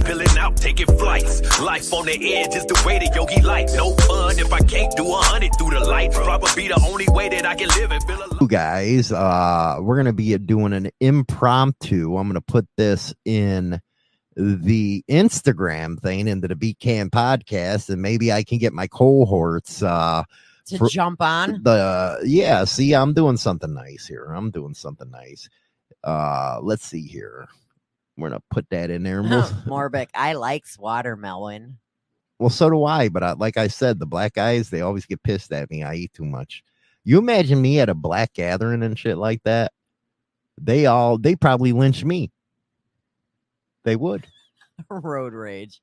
Filling out, taking flights. Life on the edge is the way that Yogi like. No fun if I can't do 100 through the lights. Probably the only way that I can live and feel alive. Guys, we're gonna be doing an impromptu. I'm gonna put this in the Instagram thing into the Beat Can podcast, and maybe I can get my cohorts to jump on. See, I'm doing something nice here. Let's see here. We're gonna put that in there. Morbic, I likes watermelon. Well, so do I, but like I said, the black guys, they always get pissed at me. I eat too much. You imagine me at a black gathering and shit like that? They probably lynch me. They would. Road rage.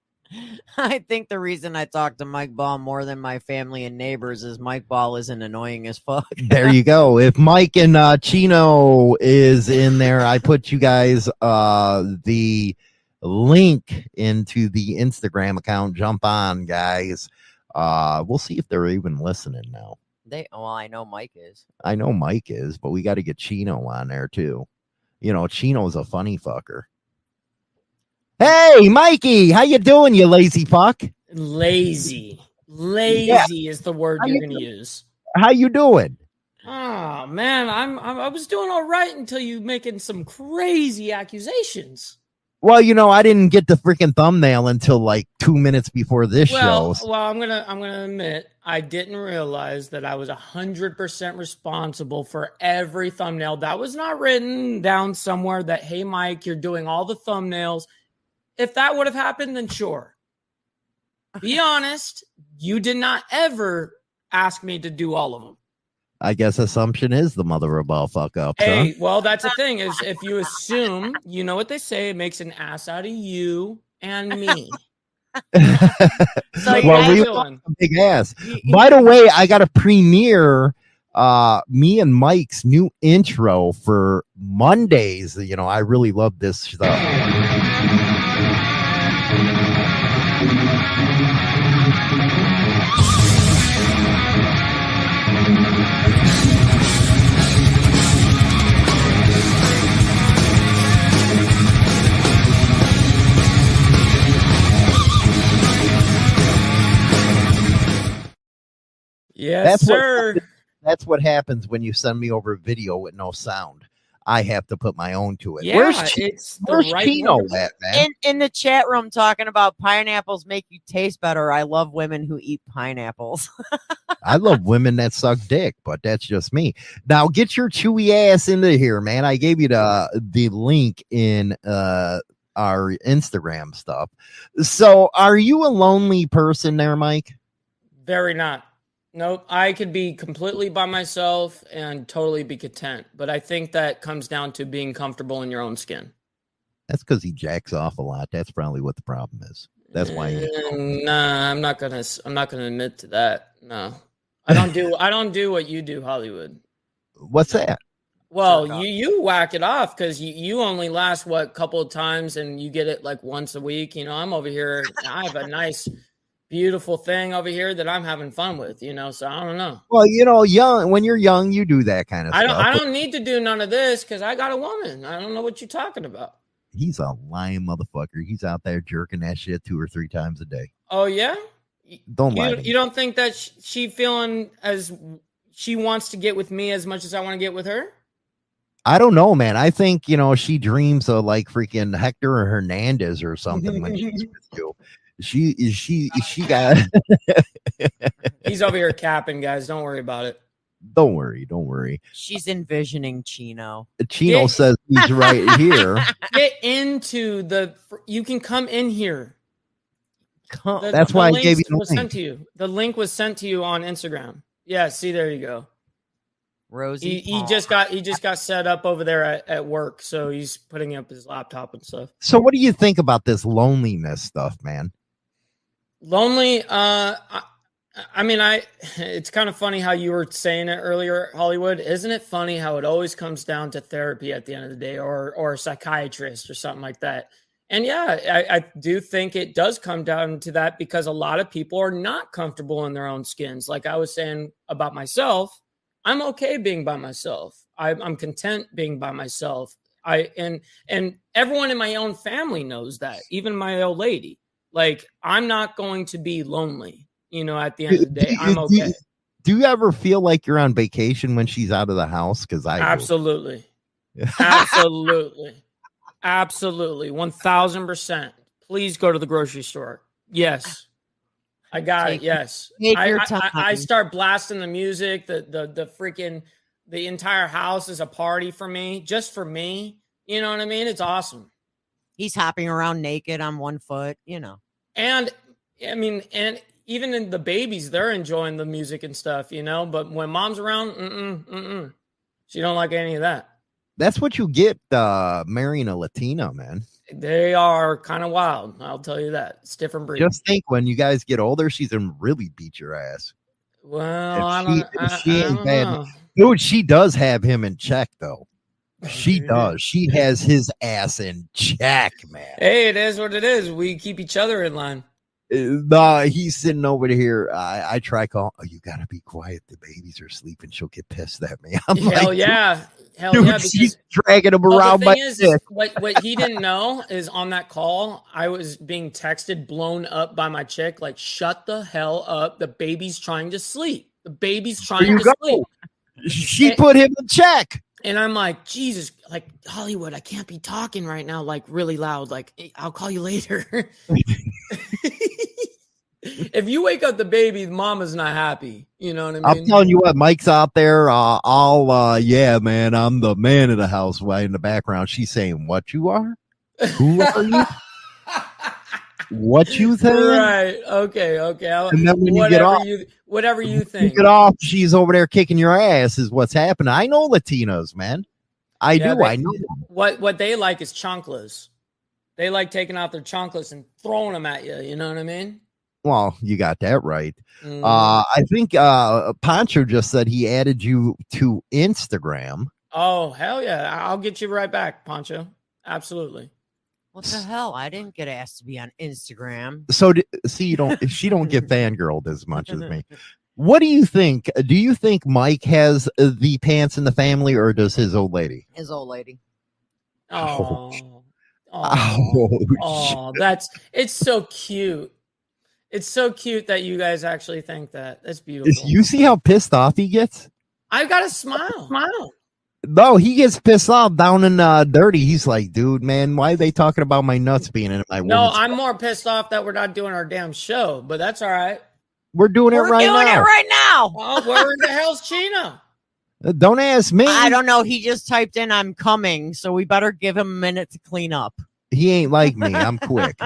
I think the reason I talk to Mike Ball more than my family and neighbors is Mike Ball isn't annoying as fuck. There you go. If Mike and Chino is in there, I put you guys the link into the Instagram account. Jump on, guys. We'll see if they're even listening now. I know Mike is. I know Mike is, but we got to get Chino on there too. You know, Chino's a funny fucker. Hey, Mikey, how you doing, you lazy fuck? Lazy is the word you're going to use. How you doing? Oh man, I was doing all right until you making some crazy accusations. Well, you know, I didn't get the freaking thumbnail until like 2 minutes before this show. Well, I'm gonna admit I didn't realize that I was 100% responsible for every thumbnail. That was not written down somewhere that, hey, Mike, you're doing all the thumbnails. If that would have happened, then sure. Be honest, you did not ever ask me to do all of them. I guess assumption is the mother of all fuck ups. Hey, well, that's the thing is if you assume, you know what they say, it makes an ass out of you and me. So we want a big ass. By the way, I got a premiere me and Mike's new intro for Mondays. You know, I really love this stuff. Yes, sir. That's what happens when you send me over a video with no sound. I have to put my own to it. Yeah, where's right Chino at, man? In the chat room talking about pineapples make you taste better. I love women who eat pineapples. I love women that suck dick, but that's just me. Now get your chewy ass into here, man. I gave you the link in our Instagram stuff. So are you a lonely person there, Mike? Very not. Nope. I could be completely by myself and totally be content. But I think that comes down to being comfortable in your own skin. That's because he jacks off a lot. That's probably what the problem is. That's why. Nah, I'm not gonna admit to that. No, I don't do what you do, Hollywood. What's that? Well, you whack it off because you only last couple of times and you get it like once a week. You know, I'm over here. I have a nice, beautiful thing over here that I'm having fun with. You know, so I don't know. Well, you know, when you're young, you do that kind of stuff. I don't need to do none of this because I got a woman. I don't know what you're talking about. He's a lying motherfucker. He's out there jerking that shit 2 or 3 times a day. Oh yeah. Don't lie. You don't think that she feeling as she wants to get with me as much as I want to get with her? I don't know, man. I think, you know, she dreams of like freaking Hector or Hernandez or something when she's with you. She got. He's over here capping, guys. Don't worry about it. Don't worry. She's envisioning Chino. Chino says he's right here. Get into you can come in here. That's why I gave you the link. Sent to you. The link was sent to you on Instagram. Yeah, see, there you go. Rosie. He just got set up over there at work, so he's putting up his laptop and stuff. So what do you think about this loneliness stuff, man? Lonely, I mean, it's kind of funny how you were saying it earlier, Hollywood. Isn't it funny how it always comes down to therapy at the end of the day, or a psychiatrist or something like that? And yeah, I do think it does come down to that because a lot of people are not comfortable in their own skins. Like I was saying about myself, I'm okay being by myself. I'm content being by myself. And everyone in my own family knows that, even my old lady. Like, I'm not going to be lonely, at the end of the day. I'm okay. Do you ever feel like you're on vacation when she's out of the house? Because I absolutely. Absolutely. Absolutely. 1000%. Please go to the grocery store. Yes. I got it. Yes. I start blasting the music. The freaking, the entire house is a party for me, just for me. You know what I mean? It's awesome. He's hopping around naked on one foot, And I mean, and even in the babies, they're enjoying the music and stuff, but when mom's around, she don't like any of that. That's what you get marrying a Latina, man. They are kind of wild. I'll tell you that. It's different breed. Just think, when you guys get older, she's gonna really beat your ass. Well, I don't know. Dude, she does have him in check, though. She does. She has his ass in check, man. Hey, it is what it is. We keep each other in line. Nah, he's sitting over here. I try calling. Oh, you gotta be quiet. The babies are sleeping. She'll get pissed at me. I'm Hell like, yeah. Hell dude, yeah. She's dragging him around. The thing is, what he didn't know is on that call, I was being texted, blown up by my chick. Like, shut the hell up. The baby's trying to sleep. The baby's trying to sleep. She put him in check. And I'm like, Jesus, like, Hollywood, I can't be talking right now, like, really loud. Like, I'll call you later. If you wake up the baby, mama's not happy. You know what I mean? I'm telling you what, Mike's out there. Yeah, man, I'm the man of the house. Right in the background, she's saying, "What you are? Who are you? What you think?" Right? Okay. And then when you get off, whatever you think. You get off. She's over there kicking your ass. Is what's happening. I know Latinos, man. I know. What they like is chanclas. They like taking out their chanclas and throwing them at you. You know what I mean? Well, you got that right. I think Pancho just said he added you to Instagram. Oh, hell yeah. I'll get you right back, Pancho. Absolutely. What the hell? I didn't get asked to be on Instagram. So she don't get fangirled as much as me. What do you think? Do you think Mike has the pants in the family, or does his old lady? His old lady. Oh, it's so cute. It's so cute that you guys actually think that. That's beautiful. You see how pissed off he gets? I've got to smile. No, he gets pissed off down in dirty. He's like, dude, man, why are they talking about my nuts being in my? No, I'm more pissed off that we're not doing our damn show, but that's all right. We're doing it right now. Oh, where in the hell's Chino? Don't ask me. I don't know. He just typed in, "I'm coming," so we better give him a minute to clean up. He ain't like me. I'm quick.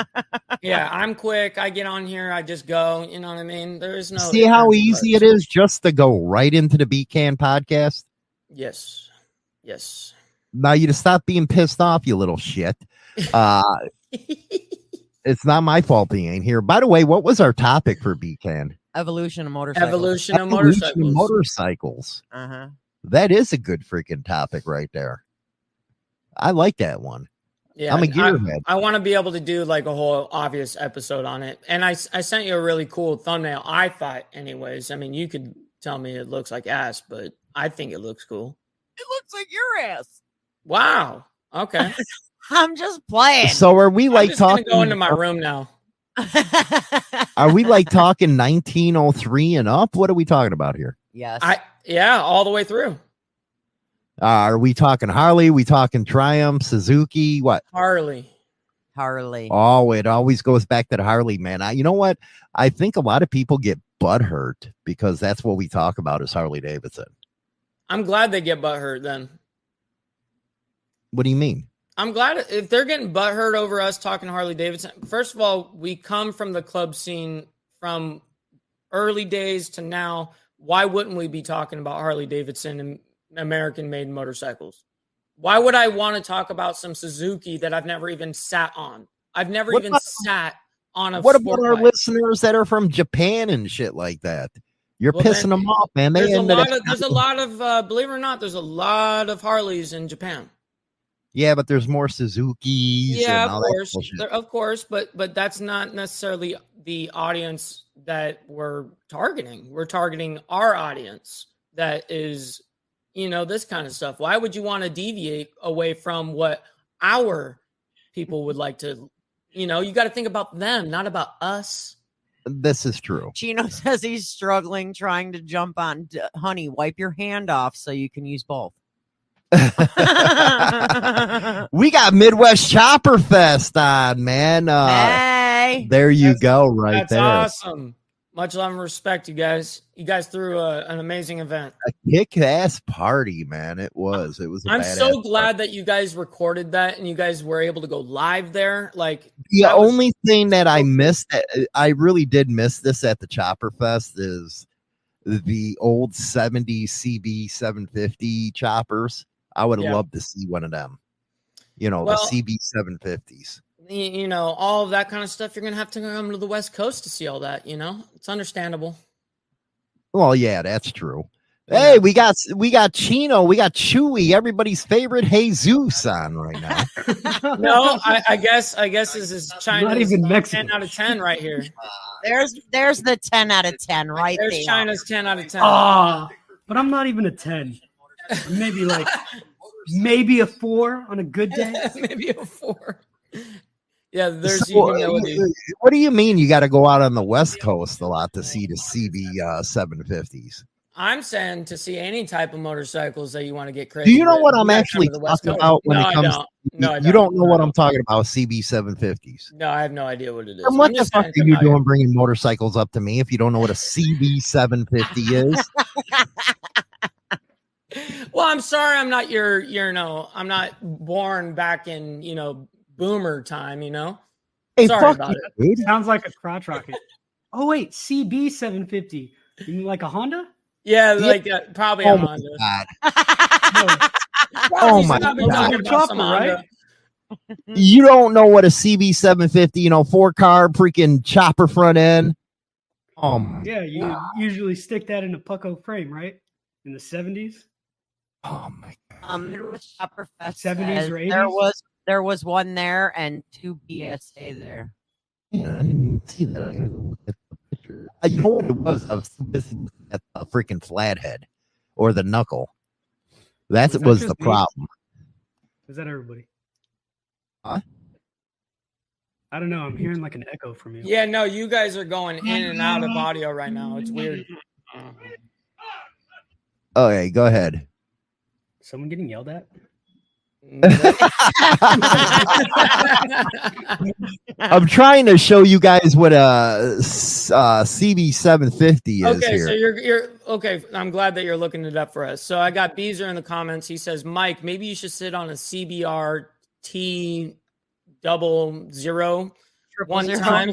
Yeah, I'm quick. I get on here. I just go. You know what I mean? There is no. See how easy it is just to go right into the BCAN podcast? Yes. Now you just stop being pissed off, you little shit. It's not my fault he ain't here. By the way, what was our topic for BCAN? Evolution of motorcycles. Evolution of motorcycles. Uh-huh. That is a good freaking topic right there. I like that one. Yeah, I'm a gearhead. I want to be able to do like a whole obvious episode on it. And I sent you a really cool thumbnail, I thought, anyways. I mean, you could tell me it looks like ass, but I think it looks cool. It looks like your ass. Wow. Okay. I'm just playing. So are we like talking? Go into my room now. Are we like talking 1903 and up? What are we talking about here? Yes. Yeah, all the way through. Are we talking Harley? We talking Triumph, Suzuki? What? Harley. Oh, it always goes back to the Harley, man. You know what? I think a lot of people get butthurt because that's what we talk about is Harley Davidson. I'm glad they get butthurt then. What do you mean? I'm glad if they're getting butthurt over us talking Harley Davidson. First of all, we come from the club scene from early days to now. Why wouldn't we be talking about Harley Davidson and American-made motorcycles? Why would I want to talk about some Suzuki that I've never even sat on? I've never sat on a. What about our listeners that are from Japan and shit like that? You're pissing them off, man. There's a lot of believe it or not, there's a lot of Harleys in Japan. Yeah, but there's more Suzukis. Yeah, of course, but that's not necessarily the audience that we're targeting. We're targeting our audience that is this kind of stuff? Why would you want to deviate away from what our people would like to, you got to think about them, not about us. This is true. Chino says he's struggling trying to jump on. Honey, wipe your hand off so you can use both. We got Midwest Chopper Fest on, man. Hey, there you go, right that's there. Awesome. Much love and respect, you guys. You guys threw an amazing event. A kick-ass party, man. It was. I'm so glad that you guys recorded that and you guys were able to go live there. Like the only thing that I missed, I really did miss this at the Chopper Fest, is the old 70s CB 750 choppers. I would have loved to see one of them. The CB 750s. All of that kind of stuff. You're gonna have to come to the West Coast to see all that. It's understandable. Well, yeah, that's true. Hey, we got Chino, we got Chewy, everybody's favorite Jesus on right now. No, I guess this is China's not even Mexican. 10 out of 10 right here. There's the 10 out of 10 right there. There's China's 10 out of 10. But I'm not even a 10. Maybe a 4 on a good day. Maybe a 4. Yeah, there's humility. What do you mean you got to go out on the West Coast a lot to see the CB 750s? I'm saying to see any type of motorcycles that you want to get crazy. Do you know with, what I'm actually talking about when it comes? You don't know what I'm talking about. CB 750s. No, I have no idea what it is. And what the fuck are you doing bringing motorcycles up to me if you don't know what a CB 750 is? Well, I'm sorry, I'm not I'm not born back in boomer time. Hey, sorry about it. Dude. Sounds like a crotch rocket. Oh wait, CB 750. You mean like a Honda? Yeah, like probably a Honda. Oh my God! Chopper, right? You don't know what a CB 750, 4-car freaking chopper front end. Yeah, you usually stick that in a Pucko frame, right? In the 70s. Oh my God! Chopper Fest 70s or 80s. There was one there and 2 BSA there. Yeah, I didn't see that. I gotta go look at the picture. You know what it was? I was too busy looking at the freaking flathead or the knuckle. That was the problem. Is that everybody? Huh? I don't know. I'm hearing like an echo from you. Yeah, no, you guys are going in and out of audio right now. It's weird. Okay, go ahead. Someone getting yelled at? I'm trying to show you guys what a CB 750 is. Okay, here. so you're okay. I'm glad that you're looking it up for us. So I got Beezer in the comments. He says, Mike, maybe you should sit on a CBR T00 one time,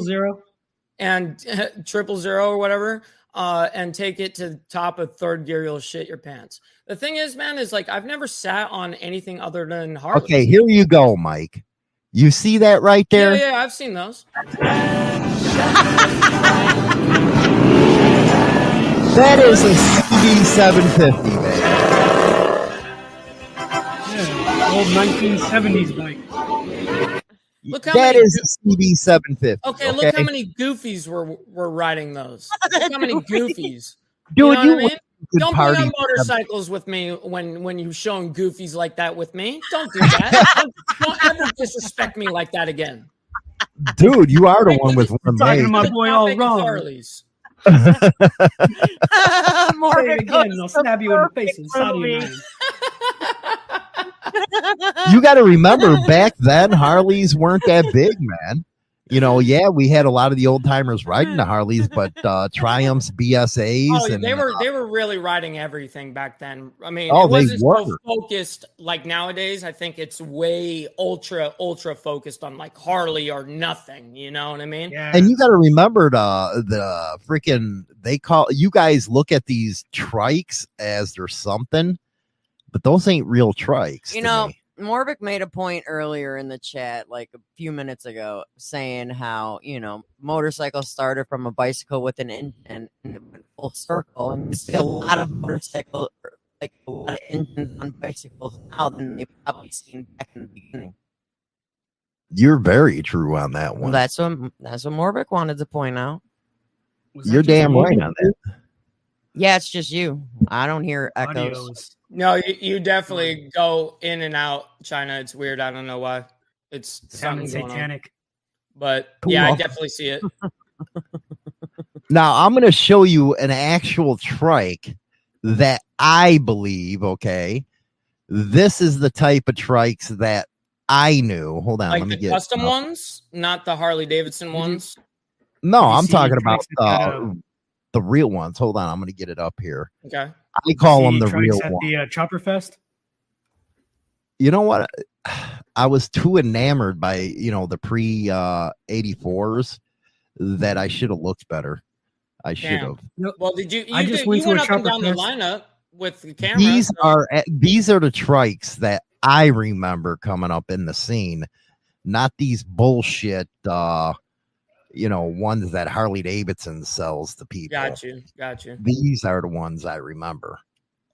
and 000 or whatever. And take it to the top of third gear, you'll shit your pants. The thing is, man, is like I've never sat on anything other than Harley. Okay, here you go, Mike. You see that right there? Yeah, I've seen those. That is a CB 750, man. Yeah, old 1970s bike. Look how that many is a CB 750. Okay, look how many goofies were riding those. Look how many goofies. Dude, you know what I mean? Don't bring party up motorcycles with me when you're showing goofies like that with me. Don't do that. don't ever disrespect me like that again. Dude, you are the one with one talking leg. to my boy all wrong. Harleys. More Say it again, and I'll stab you in the face inside of your mind. You got to remember, back then Harleys weren't that big, man. Yeah, we had a lot of the old timers riding the Harleys, but Triumphs, BSAs, and they were really riding everything back then. I mean, it wasn't so focused like nowadays. I think it's way ultra focused on like Harley or nothing. You know what I mean? Yeah. And you got to remember the freaking you guys look at these trikes as they're something, but those ain't real trikes. Morbic made a point earlier in the chat, like a few minutes ago, saying how, motorcycles started from a bicycle with an engine and it went full circle. And you see a lot of motorcycles, like a lot of engines on bicycles now than they've probably seen back in the beginning. You're very true on that one. That's what Morbic wanted to point out. You're damn right on that. Yeah, it's just you. I don't hear Audio echoes. is No, you definitely go in and out, China. It's weird. I don't know why. It's sounding something going on. satanic. But yeah, I Cool. definitely see it. Now I'm going to show you an actual trike that I believe. Okay, this is the type of trikes that I knew. Hold on, Like let me the get custom ones, not the Harley Davidson ones. No, Have you I'm seen talking trikes about that got, the real ones. Hold on, I'm going to get it up here. Okay. I call see them the trikes real at ones. the Chopper Fest. You know what? I was too enamored by the pre 84s that I should have looked better. I should have. Well, did you? I You, just did, went you to went a up and Chopper down the Fest. lineup with the camera. These so- are the trikes that I remember coming up in the scene, not these bullshit ones that Harley Davidson sells to people. Got you. These are the ones I remember.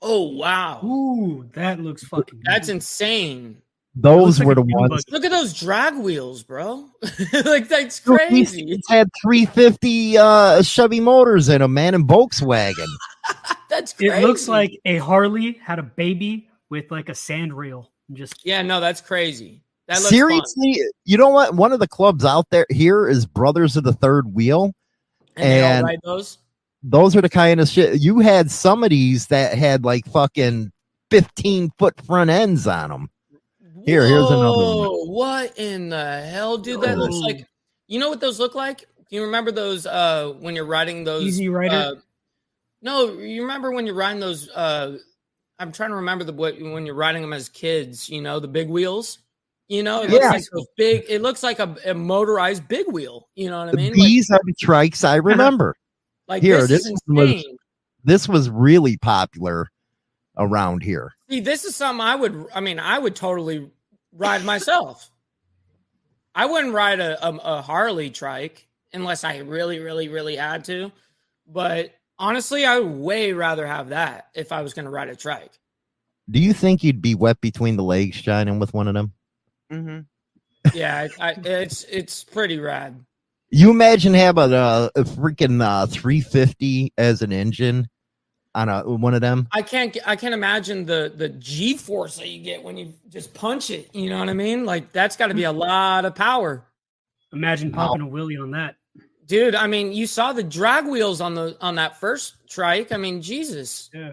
Oh wow, Ooh, that looks fucking. that's good. insane. Those like were a the dune ones. buggy. Look at those drag wheels, bro. Like that's Dude, these crazy. things had 350 Chevy motors in them, man, and Volkswagen. That's crazy. It looks like a Harley had a baby with like a sand rail. Just Yeah, no, that's crazy. That looks Seriously, you know what? One of the clubs out there here is Brothers of the Third Wheel. fun. And they all and- ride those. Those are the kind of shit you had. Some of these that had like fucking 15-foot front ends on them. Here's another one. Whoa, what in the hell, dude? That looks like. You know what those look like? Do you remember those when you're riding those? Easy Rider? No, you remember when you're riding those? I'm trying to remember when you're riding them as kids. You know the big wheels. You know, it looks Yeah. like those big. It looks like a motorized big wheel. You know what I mean? These are the trikes I remember. Like Here, this is insane. This was really popular around here. See, this is something I would totally ride myself. I wouldn't ride a Harley trike unless I really, really, really had to. But honestly, I would way rather have that if I was going to ride a trike. Do you think you'd be wet between the legs shining with one of them? Mm-hmm. Yeah, it's pretty rad. You imagine having a freaking 350 as an engine on one of them. I can't imagine the G force that you get when you just punch it. You know what I mean? Like that's got to be a lot of power, imagine popping a wheelie on that. dude. I mean, you saw the drag wheels on that first trike. I mean, Jesus. Yeah.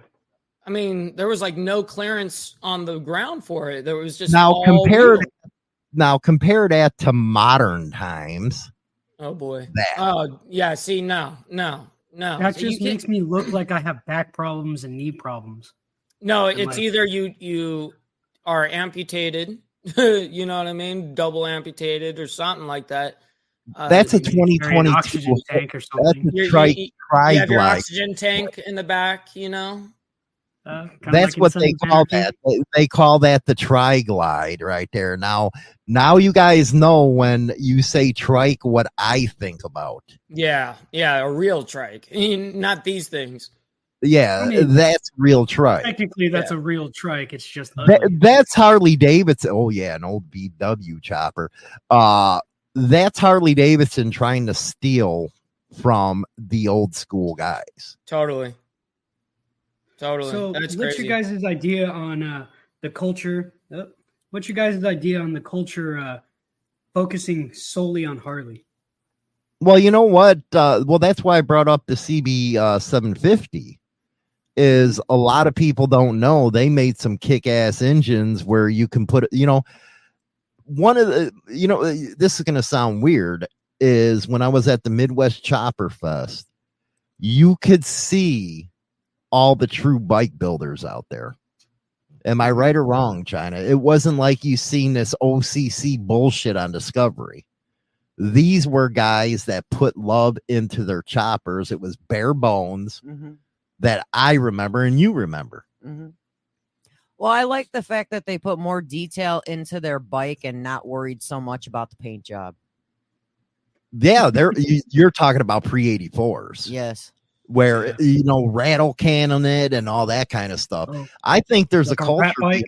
I mean, there was like no clearance on the ground for it. There was just Now all compare wheel. compare that to modern times. Oh boy. That. Oh yeah. See, no. That So just you makes me look like I have back problems and knee problems. No, Am it's I- either you are amputated, you know what I mean, double amputated or something like that. That's a Carry an 2022. oxygen tank or That's something. a trike you have your tri-glide. oxygen tank in the back, you know. Kinda That's like in what Sons they of call Anarchy. that. They call that the tri-glide right there. Now you guys know when you say trike what I think about. Yeah, a real trike, not these things. Yeah, I mean, that's real trike. Technically, that's a real trike. It's just That, ugly. that's Harley Davidson. Oh yeah, an old VW chopper. That's Harley Davidson trying to steal from the old school guys. Totally. So, That's what's crazy. your guys' idea on the culture? What's your guys' idea on the culture focusing solely on Harley? Well, you know what? That's why I brought up the CB 750. Is a lot of people don't know they made some kick-ass engines where you can put, one of the, this is going to sound weird, is when I was at the Midwest Chopper Fest, you could see all the true bike builders out there. Am I right or wrong, China? It wasn't like you seen this OCC bullshit on Discovery. These were guys that put love into their choppers. It was bare bones that I remember and you remember. Well, I like the fact that they put more detail into their bike and not worried so much about the paint job. Yeah, you're talking about pre-84s. Yes. Where rattle cannon it and all that kind of stuff. Oh. I think there's Like a a rat culture.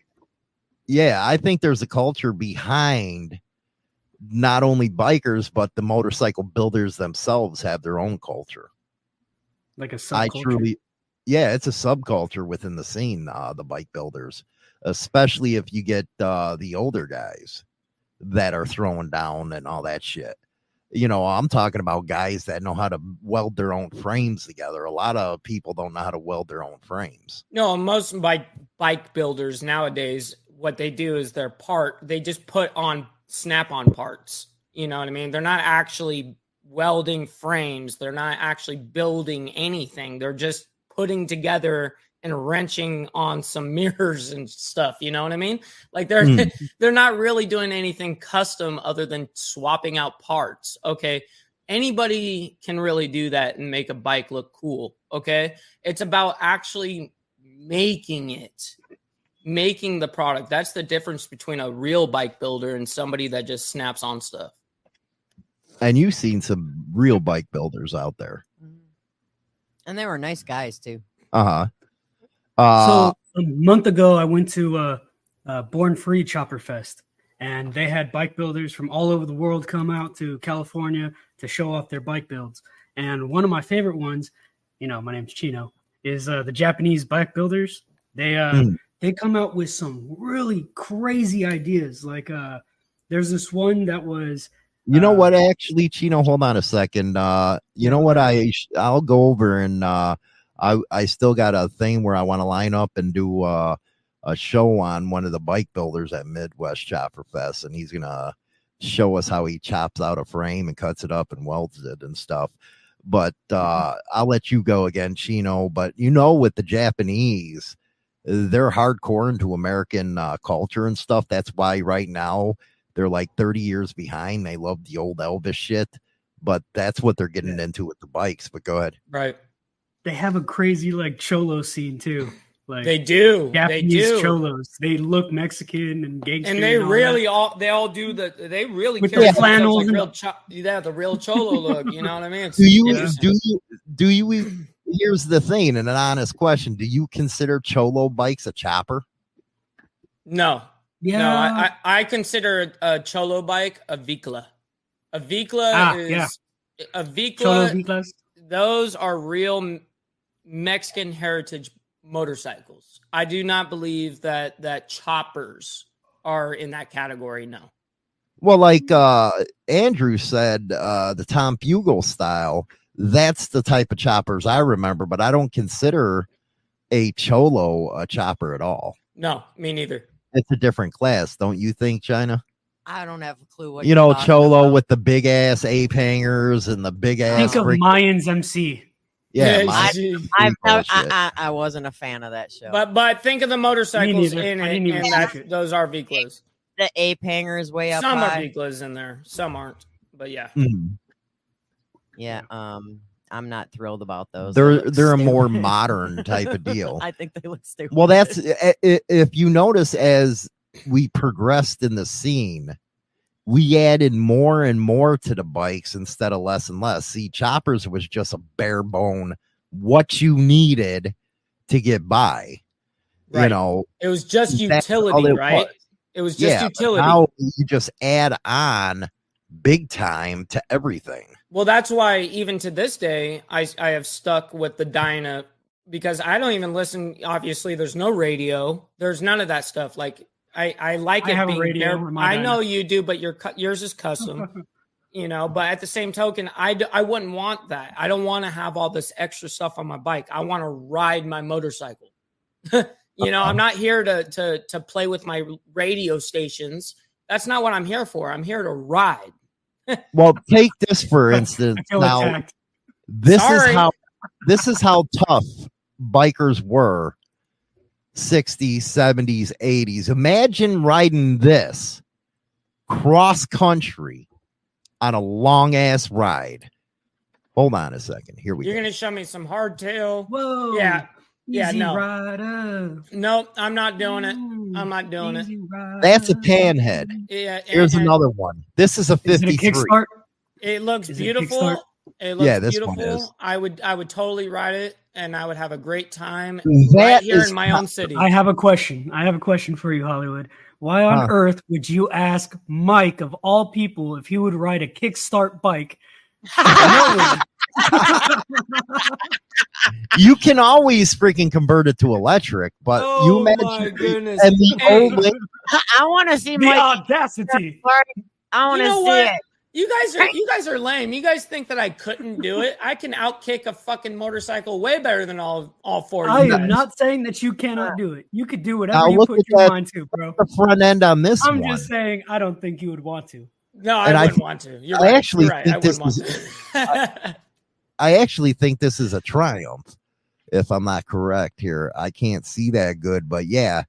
bike? I think there's a culture behind not only bikers, but the motorcycle builders themselves have their own culture. Like a I subculture. Yeah, it's a subculture within the scene, the bike builders, especially if you get the older guys that are throwing down and all that shit. You know, I'm talking about guys that know how to weld their own frames together. A lot of people don't know how to weld their own frames. No, most bike builders nowadays, what they do is they just put on snap-on parts. You know what I mean? They're not actually welding frames. They're not actually building anything. They're just putting together and wrenching on some mirrors and stuff. You know what I mean? Like they're not really doing anything custom other than swapping out parts. Okay. Anybody can really do that and make a bike look cool. Okay. It's about actually making the product. That's the difference between a real bike builder and somebody that just snaps on stuff. And you've seen some real bike builders out there. And they were nice guys too. Uh-huh. So a month ago, I went to Born Free Chopper Fest, and they had bike builders from all over the world come out to California to show off their bike builds. And one of my favorite ones, you know, my name's Chino, is the Japanese bike builders. They come out with some really crazy ideas. Like there's this one that was. You know what? Actually, Chino, hold on a second. You know what? I'll go over and I still got a thing where I want to line up and do a show on one of the bike builders at Midwest Chopper Fest, and he's gonna show us how he chops out a frame and cuts it up and welds it and stuff. But I'll let you go again, Chino. But you know, with the Japanese, they're hardcore into American culture and stuff. That's why right now they're like 30 years behind. They love the old Elvis shit, but that's what they're getting into with the bikes. But go ahead. Right. They have a crazy like cholo scene too. Like they do. Japanese they do. cholos. They look Mexican and gangster. And they really all do they really with carry the flannels like the real cholo look. You know what I mean? Do you? Here's the thing, and an honest question: do you consider cholo bikes a chopper? No. Yeah. No, I consider a cholo bike a Vikla. A Vikla is a Vikla. Cholo Viklas. Those are real Mexican heritage motorcycles. I do not believe that choppers are in that category. No. Well, like Andrew said, the Tom Bugle style, that's the type of choppers I remember, but I don't consider a cholo a chopper at all. No, me neither. It's a different class, don't you think, China? I don't have a clue what you know, cholo with the big ass ape hangers and the big ass. Think of Mayans MC. Yeah, I wasn't a fan of that show. But think of the motorcycles in it, and those are Viklas. The ape hangers way up. Some high. are Viklas in there, some aren't. But yeah, yeah. I'm not thrilled about those. They're a more modern type of deal. I think they look stupid. Well, that's if you notice as we progressed in the scene, we added more and more to the bikes instead of less and less. See, choppers was just a bare bone what you needed to get by. Right. You know, it was just utility, right? It was just utility. Now you just add on big time to everything. Well, that's why even to this day, I have stuck with the Dyna because I don't even listen. Obviously, there's no radio. There's none of that stuff. Like I like it being radio. I know you do, but yours is custom. You know, but at the same token, I wouldn't want that. I don't want to have all this extra stuff on my bike. I want to ride my motorcycle. You know, I'm not here to play with my radio stations. That's not what I'm here for. I'm here to ride. Well, take this for instance. Now, this is how tough bikers were 60s, 70s, 80s. Imagine riding this cross country on a long ass ride. Hold on a second. Here we go. You're going to show me some hardtail. Whoa. Yeah. Yeah, Easy no. Rider. No, I'm not doing it. I'm not doing it. That's a panhead. Yeah. Here's another one. This is a 53. It looks beautiful. It looks beautiful. I would totally ride it, and I would have a great time right here in my own city. I have a question. For you, Hollywood. Why on earth would you ask Mike, of all people, if he would ride a kickstart bike? You can always freaking convert it to electric, but you Oh my imagine goodness. and the Hey. old lady, I want to see The Mike. audacity. I want You to know see what? it. You guys are lame. You guys think that I couldn't do it? I can outkick a fucking motorcycle way better than all four of I you am guys. not saying that you cannot do it. You could do whatever Now you look put at your that. mind to, bro. the front end on this I'm one. just saying I don't think you would want to. No, I And I wouldn't think- want to. You're I right. actually You're right. think I this wouldn't want to. I actually think this is a Triumph, if I'm not correct here. I can't see that good, but yeah.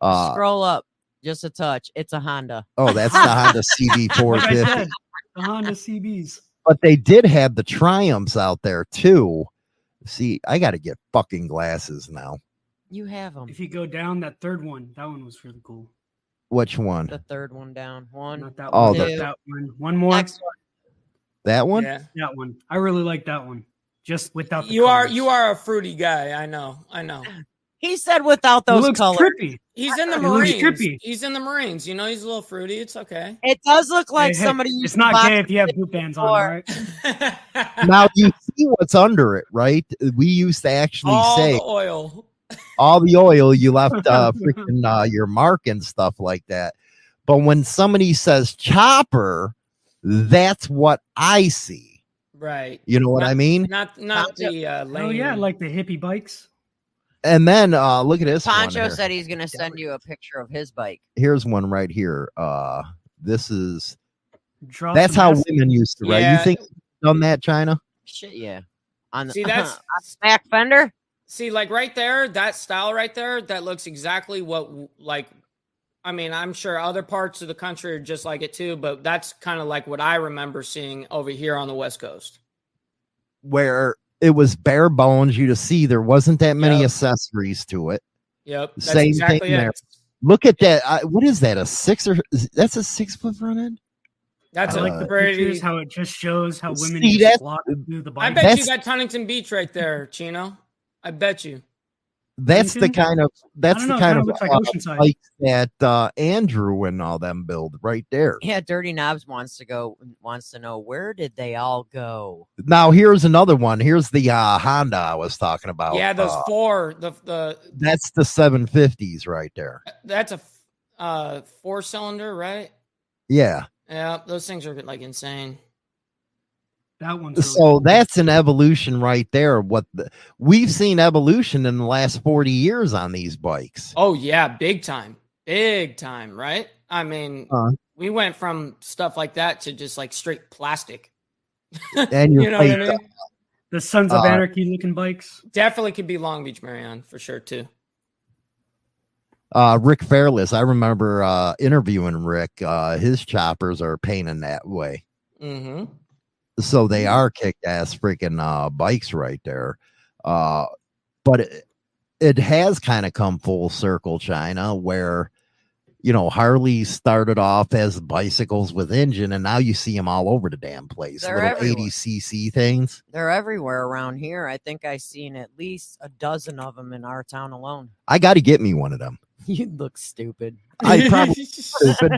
Scroll up just a touch. It's a Honda. Oh, that's the Honda Like I CB450. said, the Honda CBs. But they did have the Triumphs out there too. See, I got to get fucking glasses now. You have them. If you go down that third one, that one was really cool. Which one? The third one down. One. Not that Oh, one. the- Not that one. One more. Next one. That one? Yeah. That one. I really like that one. Just without the You colors. are a fruity guy. I know. He said without It those looks colors. trippy. He's in the It looks Marines. trippy. He's in the Marines. You know, he's a little fruity. It's okay. It does look like Hey, hey, somebody used It's to not box gay if you have boot bands on, before. right? Now you see what's under it, right? We used to actually All say the oil. all the oil you left freaking your mark and stuff like that. But when somebody says chopper, that's what I see. Right. You know what I mean? Not the lane. Oh yeah, like the hippie bikes. And then look at this one Poncho here. said he's going to send you a picture of his bike. Here's one right here. This is Draw that's some how acid. women used to, right? Yeah. You think you've done that, China? Shit, yeah. On the See, that's on the back fender. see, like right there, that style right there, that looks exactly what like. I mean, I'm sure other parts of the country are just like it too, but that's kind of like what I remember seeing over here on the West Coast. Where it was bare bones, you to see there wasn't that many Yep. accessories to it. Yep, that's Same exactly thing there. it. Look at that. What is that? That's a 6-foot front end? That's I a like the pretty. pictures, how it just shows how women See, just that's- flock to the I bike. bet That's- you got Huntington Beach right there, Chino. I bet you. That's the Huntington? kind of I don't know, it kinda looks like Oceanside. bikes that Andrew and all them build right there. Yeah, Dirty Knobs wants to know where did they all go? Now here's another one. Here's the Honda I was talking about. Yeah, those four. The That's the 750s right there. that's a 4-cylinder, right? Yeah. Yeah, those things are like insane. That one's really So cool. that's an evolution right there. We've seen evolution in the last 40 years on these bikes. Oh yeah, big time, right? I mean, we went from stuff like that to just like straight plastic. And You know what I mean? the Sons of Anarchy looking bikes. Definitely could be Long Beach Marion for sure too. Rick Fairless, I remember interviewing Rick. His choppers are painted that way. Mm-hmm. So they are kick-ass freaking bikes right there. But it has kind of come full circle, China, where, you know, Harley started off as bicycles with engine, and now you see them all over the damn place. They're Little everywhere. 80cc things. They're everywhere around here. I think I seen at least a dozen of them in our town alone. I got to get me one of them. You look stupid. I probably stupid.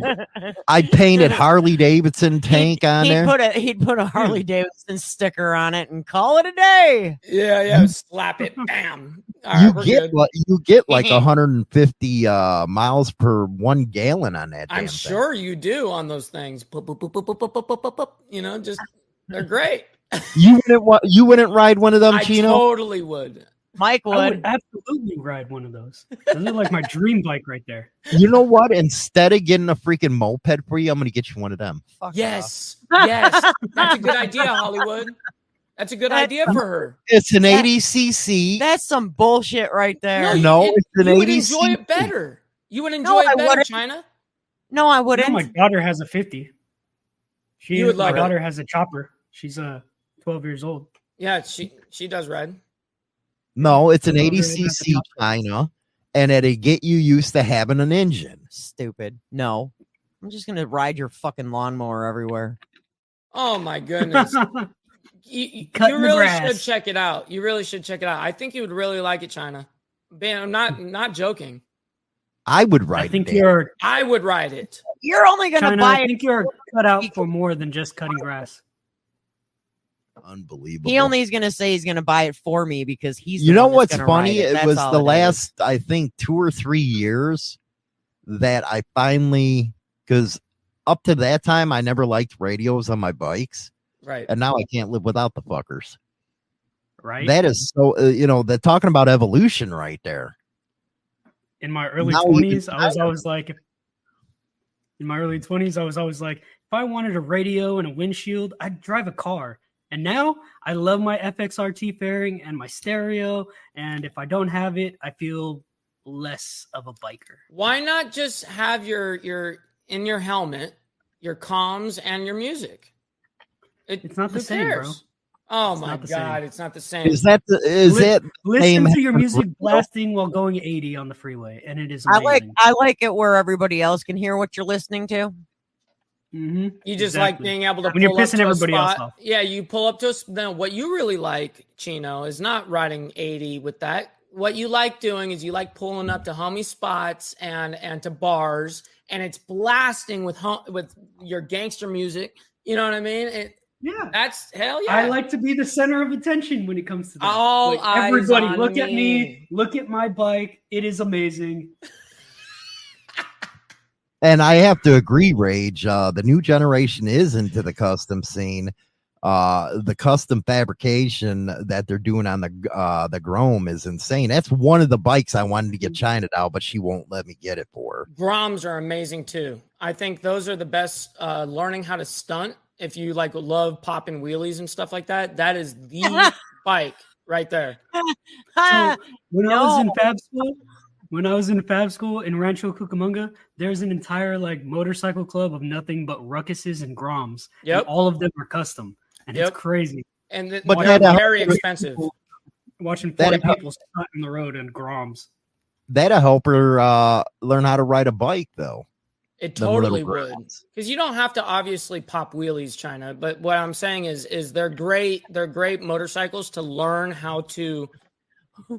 I'd paint a Harley Davidson tank on he'd there. He'd put a Harley Davidson sticker on it and call it a day. Yeah, slap it, bam. All right, we're good. You get like 150 miles per 1 gallon on that. I'm damn sure you do on those things. Boop, boop, boop, boop, boop, boop, boop, boop, boop. You know, just they're great. thing. You wouldn't ride one of them, I Chino? totally would. Mike I would. would absolutely ride one of those. Those are like my dream bike right there. You know what? Instead of getting a freaking moped for you, I'm gonna get you one of them. Fuck Yes, yes, that's a good idea, Hollywood. That's a good idea for her. It's an That- 80cc. That's some bullshit right there. No, you- it's an you would 80 enjoy it cc. better. You would enjoy No, I it better, wouldn't. China. No, I You know, wouldn't. my daughter has a 50. You would My love it. daughter has a chopper. She's 12 years old. Yeah, she does ride. No, it's an Well, 80cc China, and it'd get you used to having an engine. Stupid. No. I'm just gonna ride your fucking lawnmower everywhere. Oh my goodness. You Cutting the really grass. should check it out. You really should check it out. I think you would really like it, China. Man, I'm not joking. I would ride. I think that. you're I would ride it. You're only gonna China, buy I it. think you're cut out for more than just cutting grass. Unbelievable. He only is going to say he's going to buy it for me because he's. You the know one that's what's gonna funny? ride it. It That's was all the it is. last, I think, 2 or 3 years that I finally, because up to that time, I never liked radios on my bikes. Right. And now I can't live without the fuckers. Right. That is so, they're talking about evolution right there. In my early Now 20s, even I was always like, if I wanted a radio and a windshield, I'd drive a car. And now I love my FXRT fairing and my stereo. And if I don't have it, I feel less of a biker. Why not just have your in your helmet, your comms and your music? It's not the who same, bro. cares? Oh It's my not the God, same. it's not the same. Is that Listen same to your music radio? blasting while going 80 on the freeway, and it is I amazing. like it where everybody else can hear what you're listening to. Mhm. You just like Exactly. being able to When you're pull up pissing to a everybody else spot. off. Yeah, you pull up to us. Then what you really like, Chino, is not riding 80 with that. What you like doing is you like pulling up to homie spots and to bars, and it's blasting with your gangster music. You know what I mean? Yeah. That's hell yeah. I like to be the center of attention when it comes to that. All Like, eyes everybody, on look at me. me. Look at my bike. It is amazing. And I have to agree, Rage. The new generation is into the custom scene. The custom fabrication that they're doing on the Grom is insane. That's one of the bikes I wanted to get China out, but she won't let me get it for her. Groms are amazing too. I think those are the best. Learning how to stunt. If you like love popping wheelies and stuff like that, that is the bike right there. So when I was in No. fab school in Rancho Cucamonga, there's an entire like motorcycle club of nothing but Ruckuses and Groms. Yep. And all of them are custom. And Yep. it's crazy. And But they're that- very expensive. Watching That- 40 people stunt in the road in Groms. That'll help her learn how to ride a bike, though. It Them little totally would. Groms. Because you don't have to obviously pop wheelies, China. But what I'm saying is they're great. They're great motorcycles to learn how to,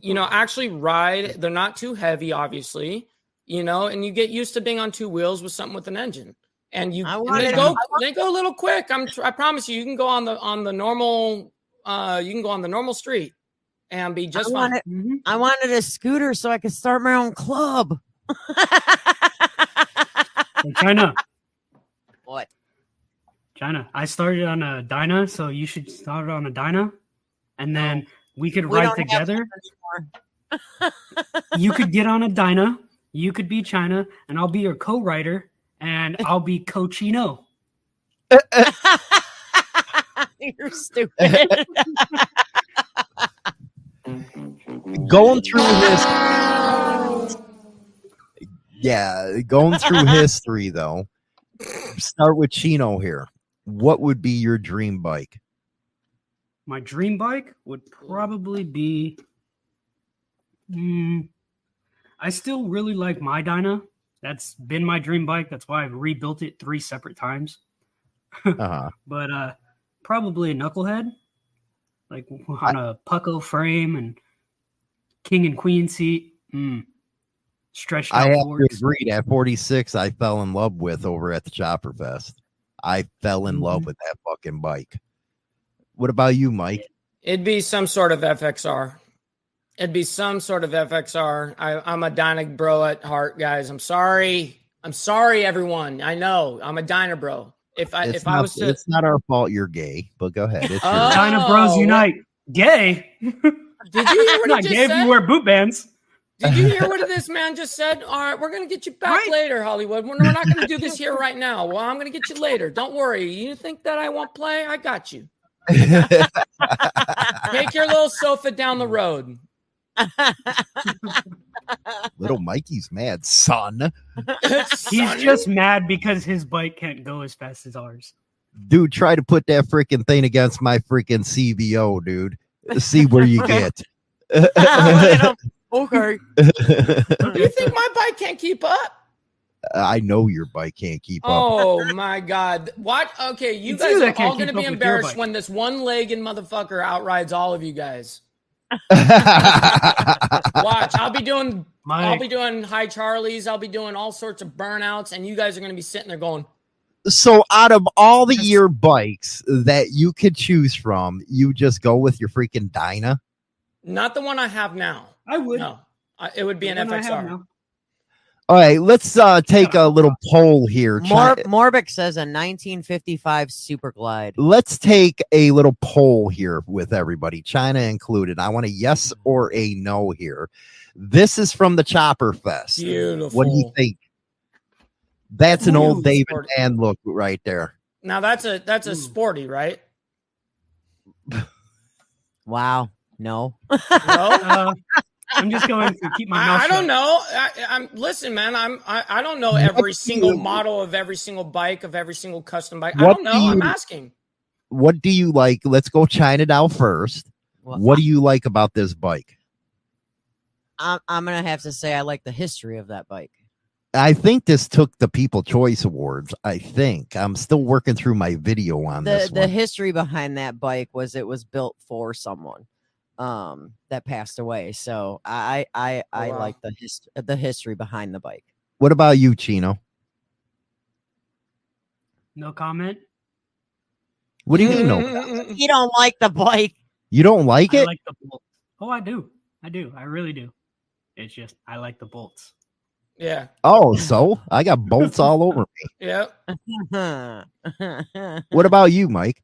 actually ride. They're not too heavy, obviously, and you get used to being on 2 wheels with something with an engine. And they go a little quick. I promise you can go on the normal street and be just fine. I wanted a scooter so I could start my own club. Hey, China. What? China. I started on a Dyna, so you should start on a Dyna. And then we could ride don't have together. them anymore. You could get on a Dyna. You could be China, and I'll be your co-writer, and I'll be Cochino. You're stupid. Going through history, though. Start with Chino here. What would be your dream bike? My dream bike would probably be. I still really like my Dyna. That's been my dream bike. That's why I've rebuilt it 3 separate times. Uh-huh. But probably a knucklehead, like on a pucko frame and king and queen seat. Stretched out I have to forks. agree. That 46 I fell in love with over at the Chopper Fest. I fell in love with that fucking bike. What about you, Mike? It'd be some sort of FXR. I'm a Dyna bro at heart, guys. I'm sorry, everyone. I know I'm a Dyna bro. It's not our fault you're gay, but go ahead. It's Oh. Dyna Bros Unite. Gay. Did you hear what Not he gay just if you said? wear boot bands. Did you hear what this man just said? All right, we're going to get you back Right. later, Hollywood. We're not going to do this here right now. Well, I'm going to get you later. Don't worry. You think that I won't play? I got you. Take your little sofa down the road. Little Mikey's mad, son. He's just mad because his bike can't go as fast as ours. Dude, try to put that freaking thing against my freaking CVO, dude. See where you get. Okay. You think my bike can't keep up? I know your bike can't keep up. Oh my God. What? Okay, you It's guys you that are can't all going to keep be up with your embarrassed bike. when this one-legged motherfucker outrides all of you guys. Oh. Watch, I'll be doing Mike, high Charlies, I'll be doing all sorts of burnouts, and you guys are going to be sitting there going, So out of all the year bikes that you could choose from, you just go with your freaking Dyna? Not the one I have now. I would. No, it would be an The one I have FXR. now. All right, let's take a little poll here. Morbic says a 1955 Super Glide. Let's take a little poll here with everybody, China included. I want a yes or a no here. This is from the Chopper Fest. Beautiful. What do you think? That's an old Ooh, David sporty. Mann look right there. Now that's a sporty, right? Wow. No. No. I'm just going to keep my mouth I shut. don't know. I'm listen, man. I don't know every single model of every single bike of every single custom bike. I What don't know. do you- I'm asking. What do you like? Let's go China down first. Well, What do you like about this bike? I'm gonna have to say I like the history of that bike. I think this took the People Choice Awards. I think I'm still working through my video on this The one. history behind that bike was it was built for someone that passed away. So I wow. like the history behind the bike. What about you, Chino? No comment. What do you mean? Mm. No, You don't like the bike. you don't like I it. like the bolt. Oh, I do. I do. I really do. It's just I like the bolts. Yeah. Oh, so I got bolts all over me. Yeah. What about you, Mike?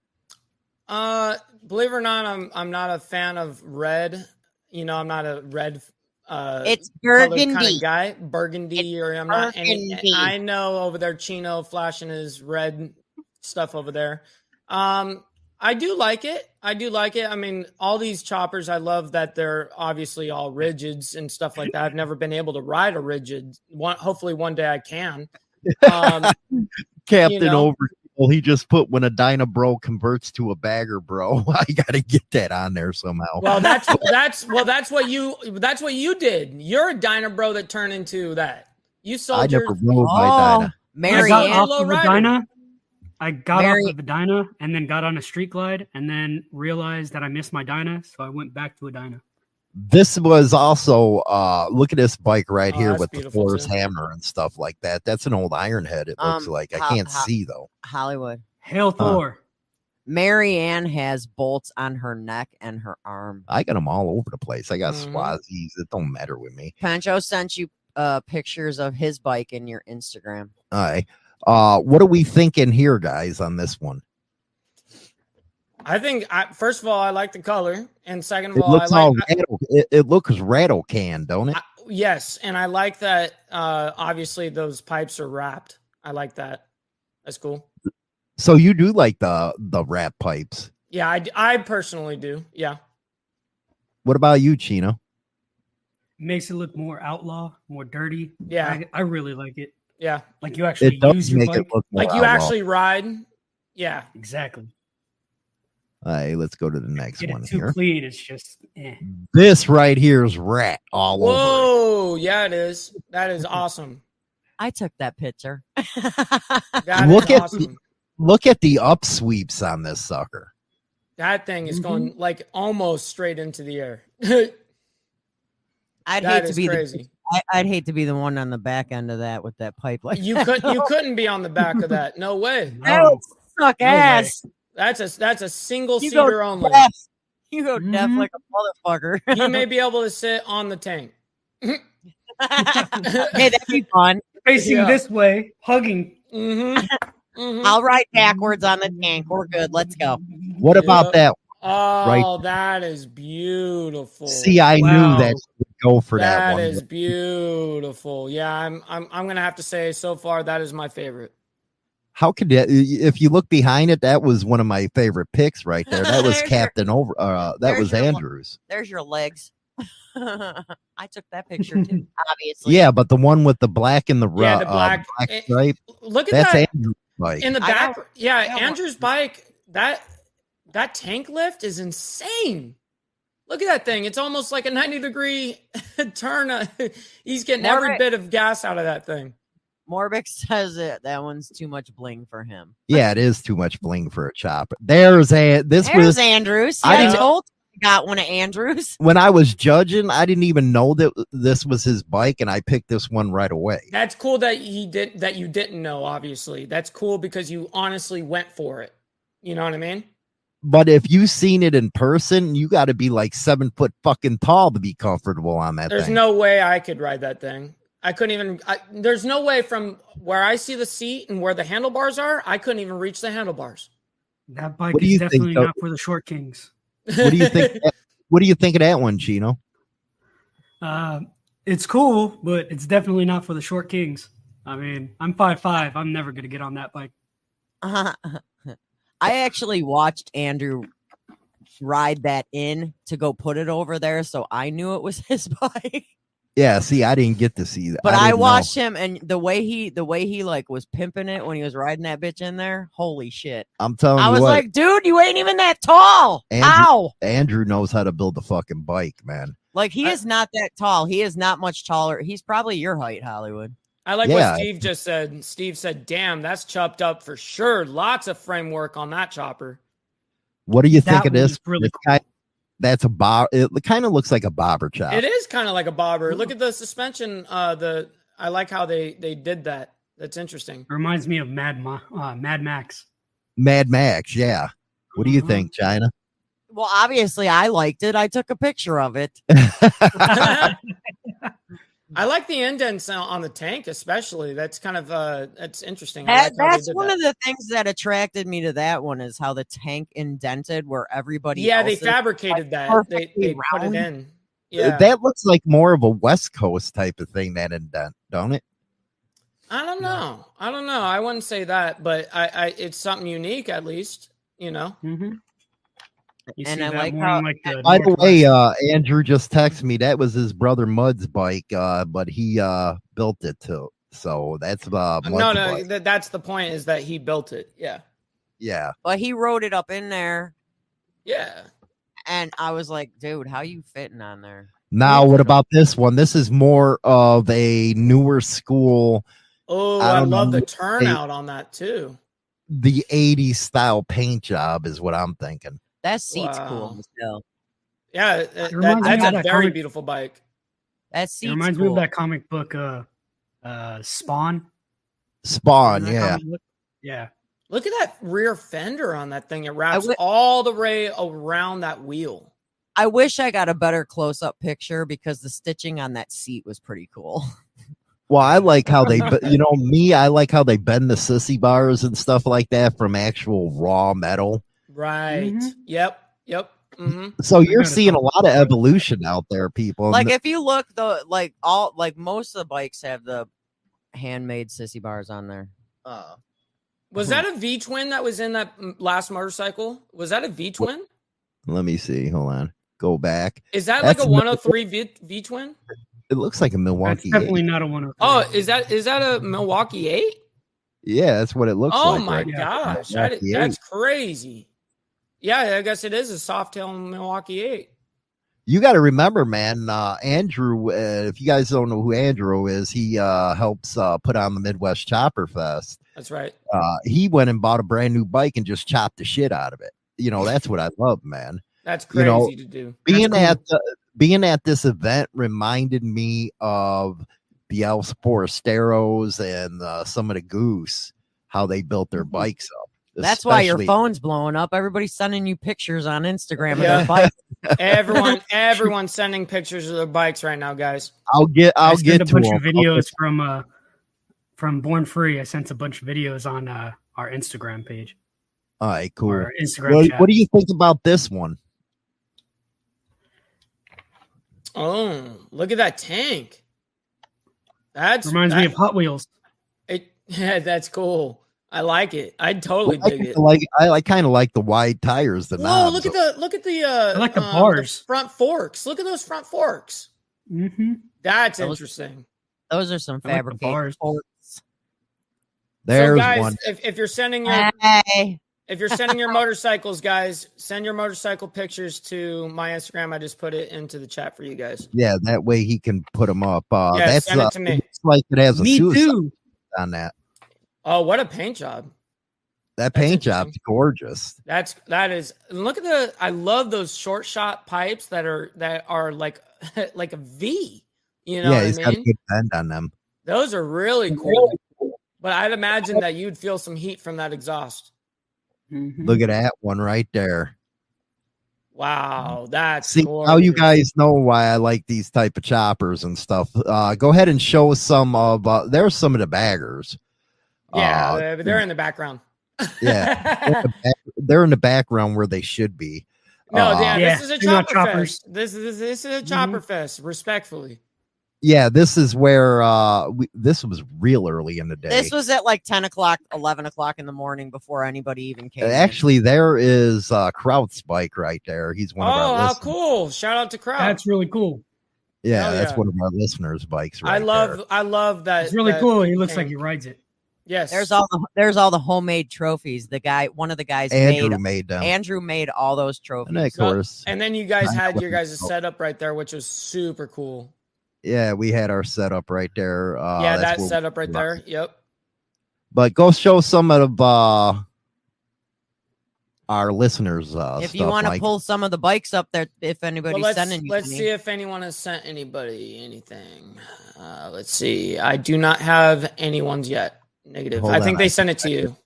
Believe it or not, I'm not a fan of red. You know, I'm not a red. It's colored burgundy. kind of guy, burgundy, or I'm not. And burgundy. I know over there, Chino flashing his red stuff over there. I do like it. I mean, all these choppers, I love that they're obviously all rigids and stuff like that. I've never been able to ride a rigid. Hopefully, one day I can. Captain you know. Overkill, he just put when a Dyna Bro converts to a bagger bro. I gotta get that on there somehow. Well, that's what you did. You're a Dyna Bro that turned into that. You I sold never your. rode my Dyna. I Mary got Ann. off of the Rider. Dyna. I got Mary- off of the Dyna and then got on a Street Glide and then realized that I missed my Dyna, so I went back to a Dyna. This was also look at this bike right Oh, here that's with the beautiful, Force too. hammer and stuff like that. That's an old Ironhead. It looks like I can't see though. Hollywood. Hail Thor. Mary Ann has bolts on her neck and her arm. I got them all over the place. I got Mhm. Swazis. It don't matter with me. Pancho sent you pictures of his bike in your Instagram. All right. What are we thinking here, guys, on this one? I think, first of all, I like the color, and second of It all, looks I all like. it looks rattle can, don't it? Yes, and I like that. Obviously, those pipes are wrapped. I like that. That's cool. So you do like the wrap pipes. Yeah, I personally do. Yeah. What about you, Chino? Makes it look more outlaw, more dirty. Yeah. I really like it. Yeah. Like you actually It does use your make bike. it look more Like you outlaw. actually ride. Yeah. Exactly. All right, let's go to the next Get one it too here. clean. It's just This right here is rat all over. Whoa. Yeah, it is. That is awesome. I took that picture. That Look is at awesome. Look at the upsweeps on this sucker. That thing is going like almost straight into the air. I'd That hate to is be crazy. I'd hate to be the one on the back end of that with that pipe. Like You couldn't be on the back of that. No way. that would suck No way. ass. That's a single You go seater only. deaf. You go deaf Mhm. like a motherfucker. You may be able to sit on the tank. Hey, that'd be fun. facing Yeah. this way, hugging. Mm-hmm. Mm-hmm. I'll ride backwards on the tank. We're good. Let's go. What about that? Oh, that is beautiful. See, I Wow. knew that you would go for that That one. is beautiful. Yeah, I'm gonna have to say so far that is my favorite. How could that? If you look behind it, that was one of my favorite picks right there. That was There's your- Captain Over. That there's was your lo- Andrews. There's your legs. I took that picture too, obviously. Yeah, but the one with the black and the Yeah, the black- stripe. Look at That's that Andrew's bike. in the I back. got- Yeah, I got one. Andrew's bike. That tank lift is insane. Look at that thing. It's almost like a 90-degree turn. He's getting every Margaret- bit of gas out of that thing. Morbix says it. That one's too much bling for him. Yeah, it is too much bling for a chopper. There's There's was Andrew. See, I I didn't- told got one of Andrew's. When I was judging, I didn't even know that this was his bike, and I picked this one right away. That's cool that you didn't know, obviously. That's cool because you honestly went for it. You know what I mean? But if you seen it in person, you got to be like 7 foot fucking tall to be comfortable on that There's thing. no way I could ride that thing. I couldn't even. There's no way from where I see the seat and where the handlebars are. I couldn't even reach the handlebars. That bike What do is you think, definitely though? not for the short kings. What do you think? What do you think of that one, Chino? It's cool, but it's definitely not for the short kings. I mean, I'm 5'5". I'm never gonna get on that bike. I actually watched Andrew ride that in to go put it over there, so I knew it was his bike. Yeah, see, I didn't get to see that. But I didn't know. watched him, and the way he like was pimping it when he was riding that bitch in there. Holy shit! I'm telling I you was what, like, dude, you ain't even that tall. Andrew- Ow! Andrew knows how to build a fucking bike, man. Like he is not that tall. He is not much taller. He's probably your height, Hollywood. I like Yeah. what Steve just said. Steve said, "Damn, that's chopped up for sure. Lots of framework on that chopper." What do you think That of this? one's really This guy- that's a bob. It kind of looks like a bobber chop. It is kind of like a bobber. Look at the suspension. I like how they did that. That's interesting. It reminds me of Mad Max. Mad Max, yeah. What do you Uh-huh. think, China? Well, obviously, I liked it. I took a picture of it. I like the indents on the tank, especially. That's kind of that's interesting. I like how they That's did one that. of the things that attracted me to that one is how the tank indented where everybody. Yeah, they else's fabricated that. They perfectly put it round. in. Yeah, That looks like more of a West Coast type of thing, that indent, don't it? I don't know. I wouldn't say that, but I it's something unique at least. You know. Mm-hmm. You And see I that like more how- in, like, the By the Northwest. way, Andrew just texted me that was his brother Mud's bike, but he built it too. So that's Mud's No, bike. that's the point. Is that he built it? Yeah, Yeah. But he wrote it up in there, yeah. and I was like, dude, how you fitting on there? Now, what about this one? This is more of a newer school, Oh, I I don't love know. the turnout on that too. the 80s style paint job is what I'm thinking. That seat's Wow. cool as hell. Yeah, reminds me that's of a that very comic- beautiful bike. That It seat's reminds me cool. of that comic book, Spawn. Spawn, Remember that yeah. comic book? Yeah. Look at that rear fender on that thing. It wraps wi- all the way around that wheel. I wish I got a better close up picture because the stitching on that seat was pretty cool. Well, I like how they, I like how they bend the sissy bars and stuff like that from actual raw metal. Right. Mhm. Yep. hmm So you're gotta seeing a talk lot of about that. evolution out there, people. Like if you look, most of the bikes have the handmade sissy bars on there. Was that a V twin that was in that last motorcycle? Was that a V twin? Let me see. Hold on. Go back. Is that like That's a 103 V twin? It looks like a That's Milwaukee. definitely 8. not a 103. Oh, is that a Milwaukee 8? Yeah, that's what it looks Oh like. my right? Yeah. gosh, Milwaukee that's 8. crazy. Yeah, I guess it is a soft tail Milwaukee 8. You got to remember, man, Andrew, if you guys don't know who Andrew is, he helps put on the Midwest Chopper Fest. That's right. He went and bought a brand new bike and just chopped the shit out of it. That's what I love, man. That's crazy You know, to do. Being at this event reminded me of the El Forasteros and some of the Goose, how they built their bikes up. That's why your Especially- phone's blowing up. Everybody's sending you pictures on Instagram of Yeah. their bike. Everyone's sending pictures of their bikes right now, guys. I'll I get sent a to bunch them. of videos from Born Free. I sent a bunch of videos on our Instagram page. All right, cool. Or Instagram chat. What do you think about this one? Oh, look at that tank. That's Reminds me of Hot Wheels. Yeah, that's cool. I like it. I'd totally dig it. I kind of like the wide tires. The Whoa, knobs. look at the I like the bars. front forks. Look at those front forks. Mm-hmm. That's Those- interesting. Those are some I like the fabricated bars. forks. There's so guys, one. if you're sending your Hey, if you're sending your motorcycles, guys, send your motorcycle pictures to my Instagram. I just put it into the chat for you guys. Yeah, that way he can put them up. Yeah, That's send it to me. It's like it has a Me suicide too. on that. Oh, what a paint job. That That's paint job's interesting. gorgeous. That is. Look at I love those short shot pipes that are like like a V. You know Yeah, what he's I got a mean? good bend on them. Those are really cool. But I'd imagine that you'd feel some heat from that exhaust. Mhm. Look at that one right there. Wow, that's See gorgeous. how you guys know why I like these type of choppers and stuff. Go ahead and show some of. There's some of the baggers. Yeah, they're in the background. Yeah, they're in the background where they should be. No, yeah, Yeah, this is a they're not chopper choppers. fest. This is a chopper fest. Respectfully, Yeah, this is where this was real early in the day. This was at like 10 o'clock, 11 o'clock in the morning before anybody even came. in. Actually, there is Kraut's bike right there. He's one of oh, our how listeners. cool! Shout out to Crowd. That's really cool. Yeah, Hell that's yeah. one of our listeners' bikes right I love that. It's really that cool. He looks thing. like he rides it. Yes, There's all the homemade trophies. One of the guys there. Andrew made them. Andrew made all those trophies. And of So- course, And then you guys I had know your what guys' it's setup right there, which was super cool. yeah, we had our setup right there. Yeah, that's that where- setup right there. Yep. But go show some of our listeners. If you stuff, want to Mike. pull some of the bikes up there, if Well, anybody's sending you, let's any. see if anyone has sent anybody anything. Let's see. I do not have anyone's yet. Negative. Hold I think on, they I sent it to you.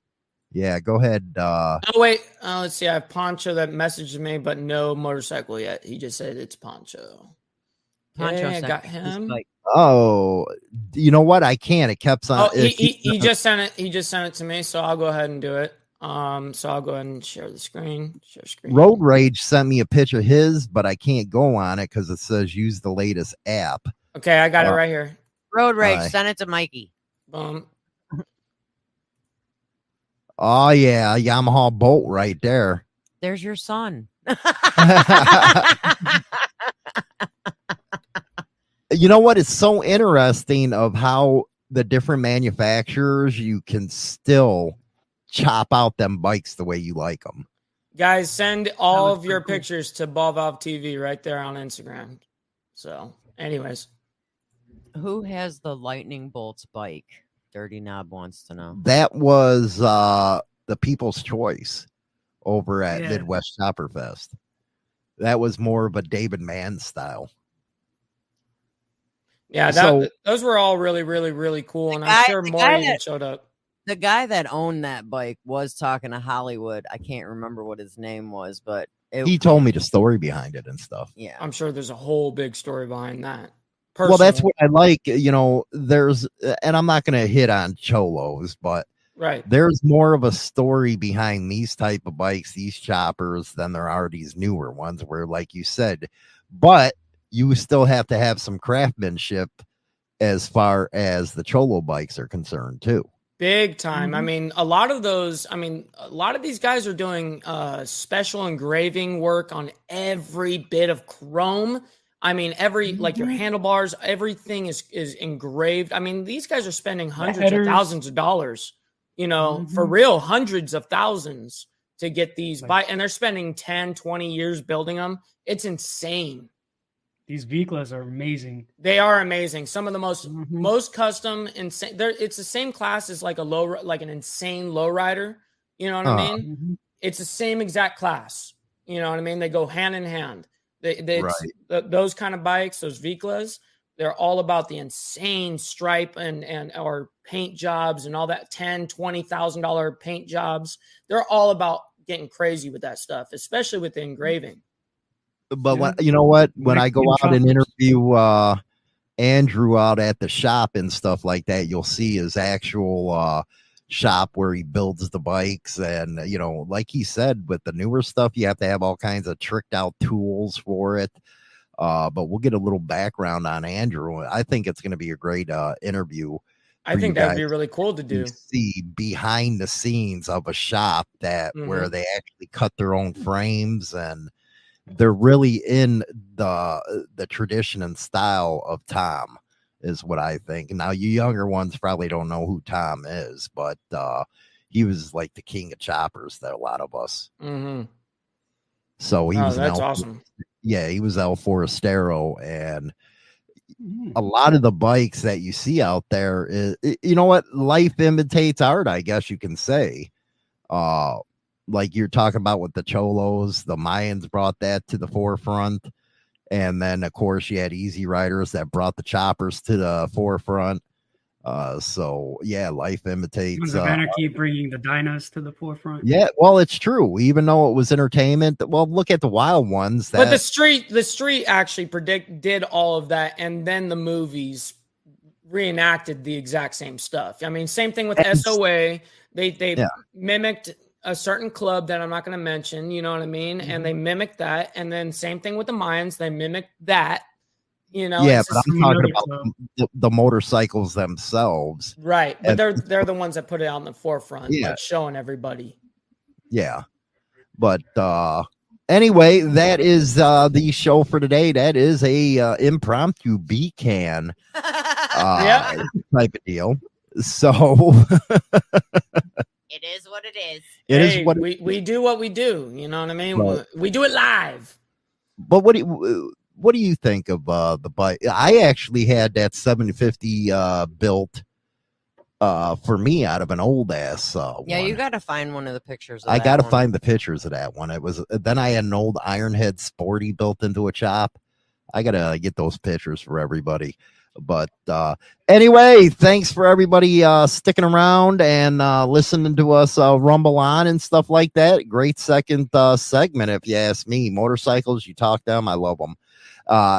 Yeah, go ahead. Oh wait. Let's see. I have Poncho that messaged me, but no motorcycle yet. He just said it's Poncho. Poncho Okay, I sent got his him. bike. Oh, you know what? I can't. It kept on. Oh, he just sent it. He just sent it to me, so I'll go ahead and do it. So I'll go ahead and share the screen. Share screen. Road Rage sent me a picture of his, but I can't go on it because it says use the latest app. Okay, I got it right here. Road Rage, Aye. send it to Mikey. Boom. Oh yeah, Yamaha Bolt right there. There's your son. You know what? It's so interesting of how the different manufacturers you can still chop out them bikes the way you like them. Guys, send all was of your pretty cool. pictures to Ball Valve TV right there on Instagram. So, anyways, Who has the lightning bolts bike? Dirty Knob wants to know. That was the People's Choice over at Yeah. Midwest Chopper Fest. That was more of a David Mann style. yeah, So- those were all really, really, really cool, and I'm guy- sure the more guy even that- showed up. The guy that owned that bike was talking to Hollywood. I can't remember what his name was, but He told me the story behind it and stuff. yeah. I'm sure there's a whole big story behind that. Well, that's Personally. what I like. You know, there's, and I'm not going to hit on cholos, but Right. there's more of a story behind these type of bikes, these choppers, than there are these newer ones where, like you said, but you still have to have some craftsmanship as far as the cholo bikes are concerned too. Big time. I Mhm. mean, a lot of these guys are doing special engraving work on every bit of chrome. I mean, like your handlebars, everything is engraved. I mean, these guys are spending hundreds of headers. thousands of dollars, for Mhm. real, hundreds of thousands to get these Like- and they're spending 10, 20 years building them. It's insane. These Viklas are amazing. They are amazing. Some of the most Mhm. most custom insane. It's the same class as like an insane lowrider. You know what I mean? Mhm. It's the same exact class. You know what I mean? They go hand in hand. Right. Those kind of bikes, those Viklas, they're all about the insane stripe and or paint jobs and all that $10,000-$20,000 paint jobs. They're all about getting crazy with that stuff, especially with the engraving. But Yeah. when you know what, when I go Mexican out and choppers. interview Andrew out at the shop and stuff like that, you'll see his actual shop where he builds the bikes. And you know, like he said, with the newer stuff, you have to have all kinds of tricked out tools for it. But we'll get a little background on Andrew. I think it's going to be a great interview. I For think you that would be guys really cool to do. You see behind the scenes of a shop that where they actually cut their own frames, and they're really in the tradition and style of Tom, is what I think. Now you younger ones probably don't know who Tom is, but he was like the king of choppers that a lot of us. Mm-hmm. So he was an that's El, awesome. yeah, he was El Forestero, and Mhm. a lot of the bikes that you see out there is, you know what, life imitates art, I guess you can say. Like you're talking about with the Cholos, the Mayans brought that to the forefront. And then, of course, you had Easy Riders that brought the choppers to the forefront. So, yeah, life imitates. Sons of Anarchy bringing the dinos to the forefront. Yeah, well, it's true. Even though it was entertainment, well, look at the Wild Ones. But the street actually did all of that, and then the movies reenacted the exact same stuff. I mean, same thing with SOA. They mimicked a certain club that I'm not going to mention, you know what I mean? And they mimicked that. And then same thing with the Mayans, they mimicked that, you know? Yeah, but I'm talking about the motorcycles themselves. Right. But they're the ones that put it out in the forefront, like showing everybody. Yeah. But anyway, that is the show for today. That is a impromptu B-can type of deal. So it is what it is. We do what we do. You know what I mean? Right. We do it live. But what do you think of the bike? I actually had that 750 built for me out of an old ass one. You got to find one of the pictures. I got to find the pictures of that one. It was then I had an old Ironhead Sporty built into a chop. I got to get those pictures for everybody. But anyway, thanks for everybody sticking around and listening to us rumble on and stuff like that. Great second segment, if you ask me. Motorcycles, you talk them. I love them.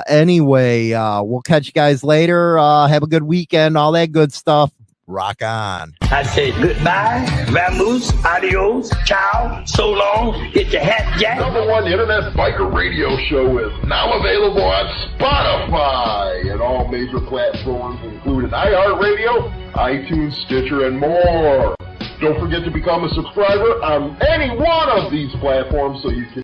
Anyway, we'll catch you guys later. Have a good weekend, all that good stuff. Rock on. I say goodbye, vamoose, adios, ciao, so long, get your hat jack. #1 internet biker radio show is now available on Spotify and all major platforms, including iHeartRadio, iTunes, Stitcher, and more. Don't forget to become a subscriber on any one of these platforms so you can